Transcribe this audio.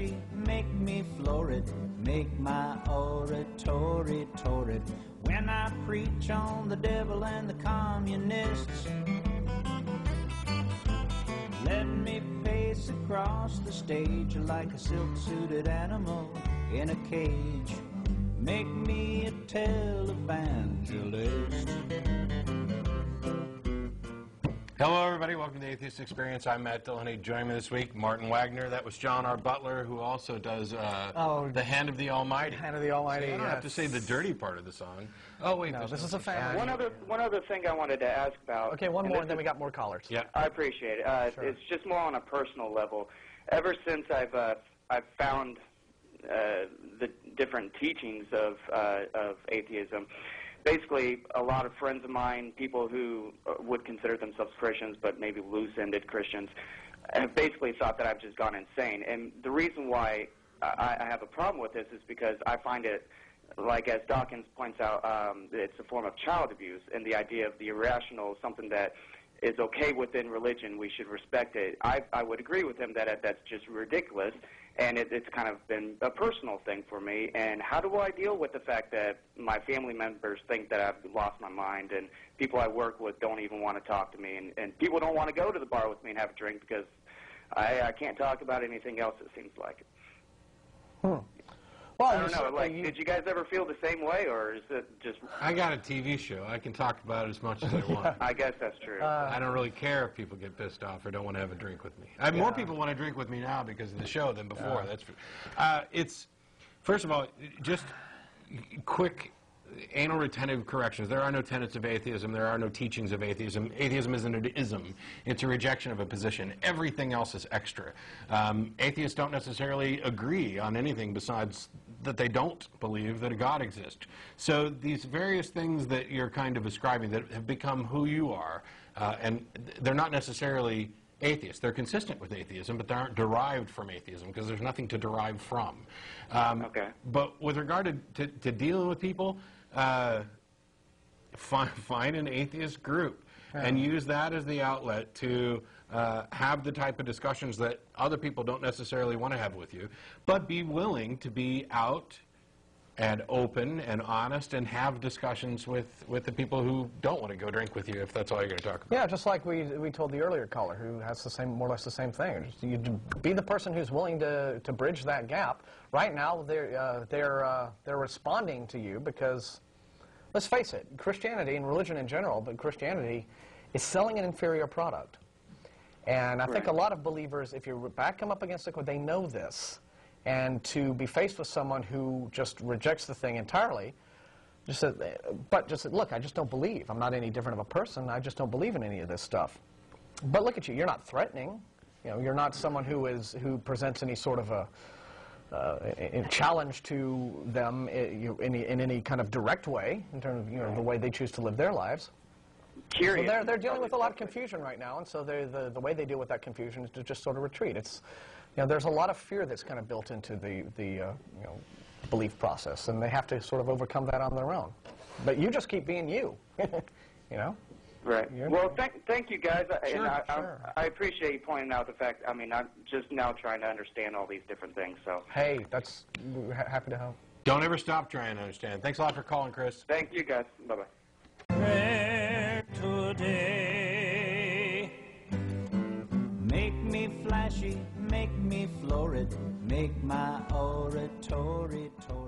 flashy, make me florid, make my oratory torrid. When I preach on the devil and the communists, let me pace across the stage like a silk-suited animal in a cage. Make me a televangelist. Hello, everybody. Welcome to the Atheist Experience. I'm Matt Dillahunty. Joining me this week, Martin Wagner. That was John, our butler, who also does The Hand of the Almighty. Hand of the Almighty. So I don't have to say the dirty part of the song. Oh, wait. No, this is a fan. One other thing I wanted to ask about. Okay, one more, and then we got more callers. Yeah. I appreciate it. Sure. It's just more on a personal level. Ever since I've found the different teachings of atheism, basically, a lot of friends of mine, people who would consider themselves Christians but maybe loose-ended Christians, have basically thought that I've just gone insane. And the reason why I have a problem with this is because I find it, like as Dawkins points out, it's a form of child abuse, and the idea of the irrational, something that is okay within religion, we should respect it. I would agree with him that that's just ridiculous, and it's kind of been a personal thing for me. And how do I deal with the fact that my family members think that I've lost my mind, and people I work with don't even want to talk to me, and people don't want to go to the bar with me and have a drink because I can't talk about anything else, it seems like. Well, I don't know, like, did you guys ever feel the same way, or is it just... I got a TV show. I can talk about it as much as I want. I guess that's true. I don't really care if people get pissed off or don't want to have a drink with me. More people want to drink with me now because of the show than before. That's true. First of all, just quick anal retentive corrections. There are no tenets of atheism. There are no teachings of atheism. Atheism isn't an ism. It's a rejection of a position. Everything else is extra. Atheists don't necessarily agree on anything besides that they don't believe that a God exists. So these various things that you're kind of ascribing that have become who you are, and they're not necessarily atheists. They're consistent with atheism, but they aren't derived from atheism because there's nothing to derive from. Okay. But with regard to dealing with people, find an atheist group and use that as the outlet to have the type of discussions that other people don't necessarily want to have with you, but be willing to be out and open and honest and have discussions with the people who don't want to go drink with you if that's all you're going to talk about. Yeah, just like we told the earlier caller who has the same, more or less the same thing. Just, you be the person who's willing to bridge that gap. Right now, they're responding to you because, let's face it, Christianity and religion in general, but Christianity is selling an inferior product. And I think a lot of believers, if you back them up against it, they know this. And to be faced with someone who just rejects the thing entirely, just says, look, I just don't believe. I'm not any different of a person. I just don't believe in any of this stuff. But look at you. You're not threatening. You know, you're not someone who presents any sort of a challenge to them in any kind of direct way in terms of the way they choose to live their lives. Curious. So they're dealing with a lot of confusion right now, and so the way they deal with that confusion is to just sort of retreat. It's, there's a lot of fear that's kind of built into the belief process, and they have to sort of overcome that on their own. But you just keep being you, Right. Well, thank you guys. Sure, I appreciate you pointing out the fact. I mean, I'm just now trying to understand all these different things. So. Hey, we're happy to help. Don't ever stop trying to understand. Thanks a lot for calling, Chris. Thank you, guys. Bye-bye. Prayer today. Make me flashy, make me florid, make my oratory torrid.